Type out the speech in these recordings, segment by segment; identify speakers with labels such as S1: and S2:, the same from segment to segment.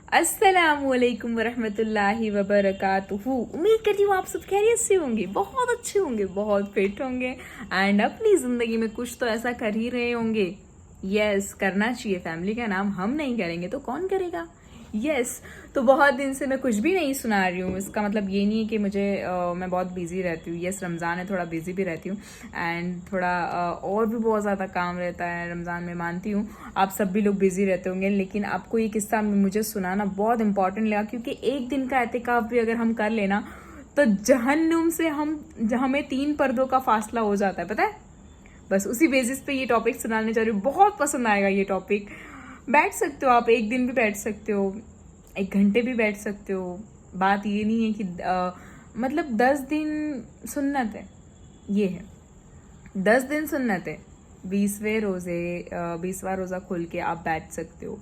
S1: अस्सलामुअलैकुम वरहमतुल्लाहि वबरकातुहू। उम्मीद करती हूँ आप सब खैरियत से होंगे, बहुत अच्छे होंगे, बहुत फिट होंगे एंड अपनी ज़िंदगी में कुछ तो ऐसा कर ही रहे होंगे। यस, करना चाहिए। फैमिली का नाम हम नहीं करेंगे तो कौन करेगा। यस, तो बहुत दिन से मैं कुछ भी नहीं सुना रही हूँ। इसका मतलब ये नहीं है कि मैं बहुत बिजी रहती हूँ। यस, रमज़ान है, थोड़ा बिजी भी रहती हूँ एंड थोड़ा और भी बहुत ज़्यादा काम रहता है रमज़ान में। मानती हूँ आप सब भी लोग बिजी रहते होंगे, लेकिन आपको ये किस्सा मुझे सुनाना बहुत इंपॉर्टेंट लगा, क्योंकि एक दिन का एतिकाफ भी अगर हम कर लेना तो जहन्नुम से हमें 3 पर्दों का फासला हो जाता है, पता है। बस उसी बेसिस पे ये टॉपिक सुनाने जा रही हूँ। बहुत पसंद आएगा ये टॉपिक। बैठ सकते हो आप, एक दिन भी बैठ सकते हो, 1 घंटे भी बैठ सकते हो। बात ये नहीं है कि मतलब 10 दिन सुन्नत है, ये है 10 दिन सुन्नत है। 20वां रोज़ा खोल के आप बैठ सकते हो।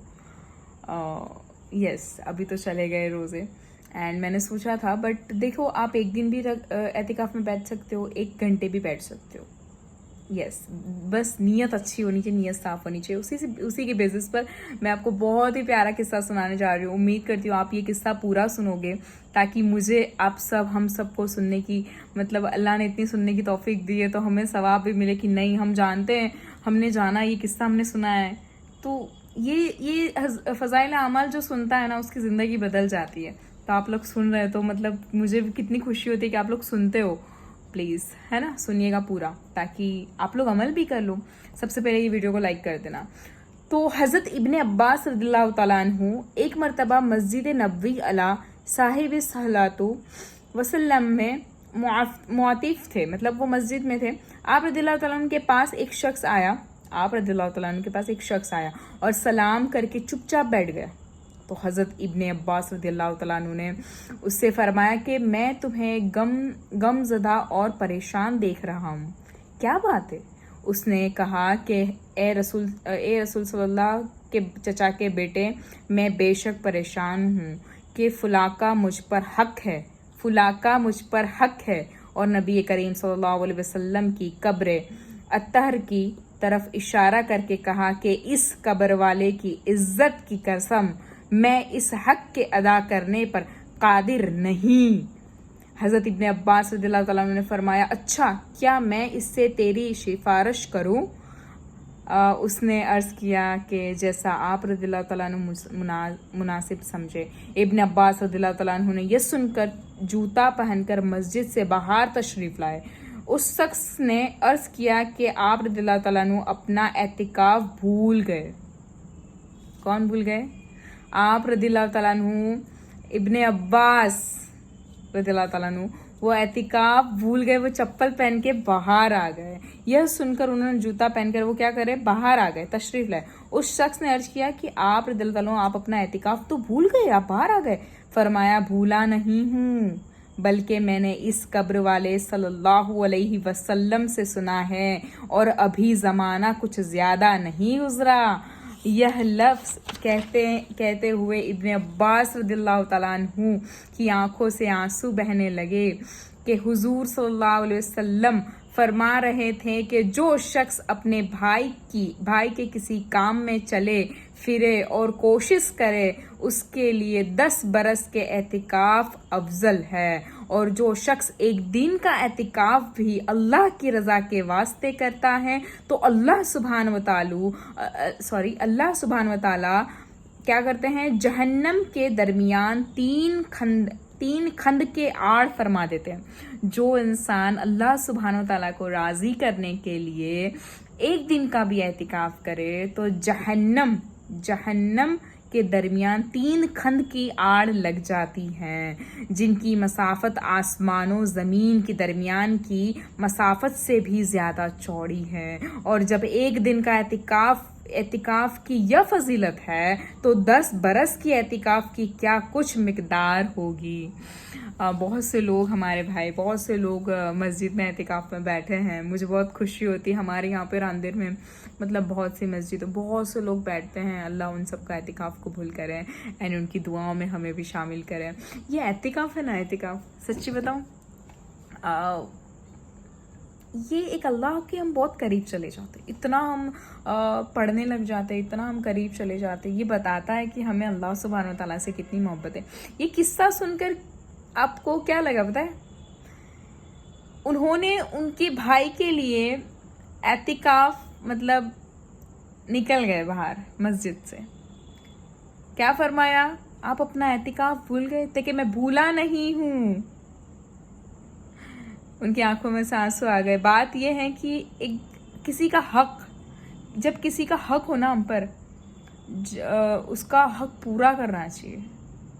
S1: यस, अभी तो चले गए रोज़े एंड मैंने सोचा था, बट देखो आप एक दिन भी एतिकाफ में बैठ सकते हो, 1 घंटे भी बैठ सकते हो। यस, बस नीयत अच्छी होनी चाहिए, नीयत साफ होनी चाहिए। उसी के बेसिस पर मैं आपको बहुत ही प्यारा किस्सा सुनाने जा रही हूँ। उम्मीद करती हूँ आप ये किस्सा पूरा सुनोगे, ताकि मुझे हम सबको सुनने की, मतलब अल्लाह ने इतनी सुनने की तौफीक दी है तो हमें सवाब भी मिले कि नहीं, हम जानते हैं, हमने जाना, ये किस्सा हमने सुना है। तो ये फ़ज़ाइल अमाल जो सुनता है ना, उसकी ज़िंदगी बदल जाती है। तो आप लोग सुन रहे हो तो मतलब मुझे कितनी खुशी होती है कि आप लोग सुनते हो। प्लीज़, है ना, सुनिएगा पूरा, ताकि आप लोग अमल भी कर लो। सबसे पहले ये वीडियो को लाइक कर देना। तो हज़रत इब्ने अब्बास रज़ियल्लाहु तआला अन्हु एक मरतबा मस्जिद नबवी अला साहिब सलातो वसल्लम में मुआतिफ थे, मतलब वो मस्जिद में थे। आप रज़ियल्लाहु तआला अन्हु के पास एक शख्स आया और सलाम करके चुपचाप बैठ गया। तो हज़रत इब्ने अब्बास रज़ियल्लाहु तआला अन्हु ने उससे फरमाया कि मैं तुम्हें गमज़दा और परेशान देख रहा हूँ, क्या बात है। उसने कहा कि ए रसूल सल्लल्लाहु के चचा के बेटे, मैं बेशक परेशान हूँ कि फुला का मुझ पर हक है। और नबी करीम सल्लल्लाहु अलैहि वसल्लम की कब्र अत्तहर की तरफ इशारा करके कहा कि इस कब्र वाले की इज्जत की कसम, मैं इस हक के अदा करने पर कादिर नहीं। हज़रत इब्ने अब्बास रज़ियल्लाहु तआला अन्हु ने फरमाया, अच्छा, क्या मैं इससे तेरी सिफारिश करूं? उसने अर्ज़ किया कि जैसा आप रज़ियल्लाहु तआला अन्हु मुनासिब समझे। इब्ने अब्बास रज़ियल्लाहु तआला अन्हु ने यह सुनकर जूता पहनकर मस्जिद से बाहर तशरीफ़ लाए। उस शख्स ने अर्ज़ किया कि आप रज़ियल्लाहु तआला अन्हु अपना एतिकाफ भूल गए। कौन भूल गए? आप रज़ियल्लाहु तआला अन्हु, इब्ने अब्बास रज़ियल्लाहु तआला अन्हु, वो एतिकाफ भूल गए। वो चप्पल पहन के बाहर आ गए। यह सुनकर उन्होंने जूता पहनकर वो क्या करे, बाहर आ गए, तशरीफ लाए। उस शख्स ने अर्ज किया कि आप रज़ियल्लाहु तआला अन्हु, आप अपना एतिकाफ तो भूल गए, आप बाहर आ गए। फरमाया, भूला नहीं हूँ, बल्कि मैंने इस कब्र वाले सल्लल्लाहु अलैहि वसल्लम से सुना है और अभी ज़माना कुछ ज़्यादा नहीं गुजरा। यह लफ्ज़ कहते हुए इब्ने अब्बास रज़ियल्लाहु तआला अन्हु की आंखों से आंसू बहने लगे कि हुजूर सल्लल्लाहु अलैहि वसल्लम फरमा रहे थे कि जो शख्स अपने भाई के किसी काम में चले फिरे और कोशिश करे, उसके लिए 10 बरस के एतिकाफ अफजल है। और जो शख्स एक दिन का एतिकाफ भी अल्लाह की रज़ा के वास्ते करता है तो अल्लाह सुभान व ताला क्या करते हैं, जहन्नम के दरमियान 3 खंड के आड़ फरमा देते हैं। जो इंसान अल्लाह सुभान व ताला को राज़ी करने के लिए एक दिन का भी एतिकाफ करे तो जहन्नम के दरमियान 3 खंड की आड़ लग जाती हैं, जिनकी मसाफत आसमानों ज़मीन के दरमियान की मसाफत से भी ज़्यादा चौड़ी है। और जब एक दिन का एतिकाफ की यह फजीलत है तो 10 बरस की एतिकाफ की क्या कुछ मिकदार होगी। बहुत से लोग, हमारे भाई, बहुत से लोग मस्जिद में एतिकाफ में बैठे हैं। मुझे बहुत खुशी होती है। हमारे यहाँ पे रांदेर में मतलब बहुत सी मस्जिद, बहुत से लोग बैठते हैं। अल्लाह उन सब का एतिकाफ कबूल करें एंड उनकी दुआओं में हमें भी शामिल करें। ये एतिकाफ है ना, एतिकाफ सच्ची बताऊँ, ये एक अल्लाह के हम बहुत करीब चले जाते, इतना हम पढ़ने लग जाते, इतना हम करीब चले जाते। ये बताता है कि हमें अल्लाह सुब्हान व तआला से कितनी मोहब्बत है। ये किस्सा सुनकर आपको क्या लगा पता है? उन्होंने उनके भाई के लिए एतिकाफ मतलब निकल गए बाहर मस्जिद से। क्या फरमाया? आप अपना एतिकाफ भूल गए थे कि मैं भूला नहीं हूँ। उनकी आंखों में से आंसू आ गए। बात यह है कि एक किसी का हक, जब किसी का हक हो ना हम पर, उसका हक पूरा करना चाहिए।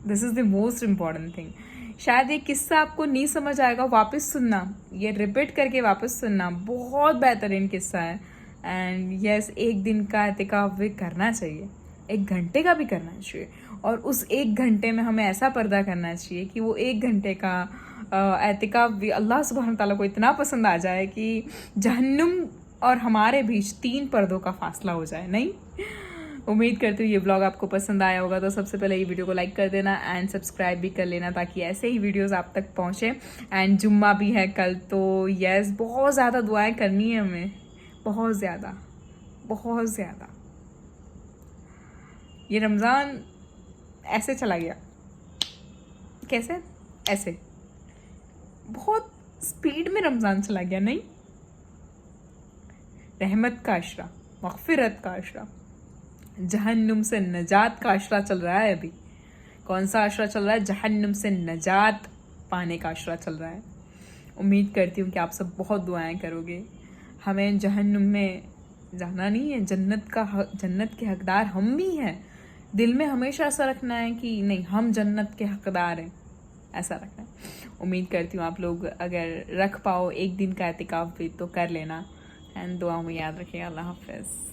S1: This is the most important thing. शायद ये किस्सा आपको नहीं समझ आएगा, वापस सुनना, ये रिपीट करके वापस सुनना, बहुत बेहतरीन किस्सा है। एंड यस, एक दिन का एतिकाफ भी करना चाहिए, 1 घंटे का भी करना चाहिए। और उस 1 घंटे में हमें ऐसा पर्दा करना चाहिए कि वो 1 घंटे का एतिकाफ भी अल्लाह सुब्हान ताला को इतना पसंद आ जाए कि जहन्नुम और हमारे बीच 3 पर्दों का फासला हो जाए। नहीं, उम्मीद करती हूँ ये ब्लॉग आपको पसंद आया होगा। तो सबसे पहले ये वीडियो को लाइक कर देना एंड सब्सक्राइब भी कर लेना, ताकि ऐसे ही वीडियोस आप तक पहुँचे। एंड जुम्मा भी है कल, तो यस, बहुत ज़्यादा दुआएं करनी है हमें, बहुत ज़्यादा, बहुत ज़्यादा। ये रमज़ान ऐसे चला गया, कैसे? ऐसे बहुत स्पीड में रमज़ान चला गया। नहीं, रहमत का अशरा, मग़फ़िरत का अशरा, जहन्नुम से नजात का अशरा चल रहा है अभी। कौन सा अशरा चल रहा है? जहन्नुम से नजात पाने का अशरा चल रहा है। उम्मीद करती हूँ कि आप सब बहुत दुआएं करोगे। हमें जहन्नुम में जाना नहीं है, जन्नत के हकदार हम भी हैं। दिल में हमेशा ऐसा रखना है कि नहीं, हम जन्नत के हकदार हैं, ऐसा रखना है। उम्मीद करती हूँ आप लोग अगर रख पाओ 1 दिन का एतिकाफ भी तो कर लेना। एंड दुआ में याद रखिएगा। अल्लाह हाफ़िज़।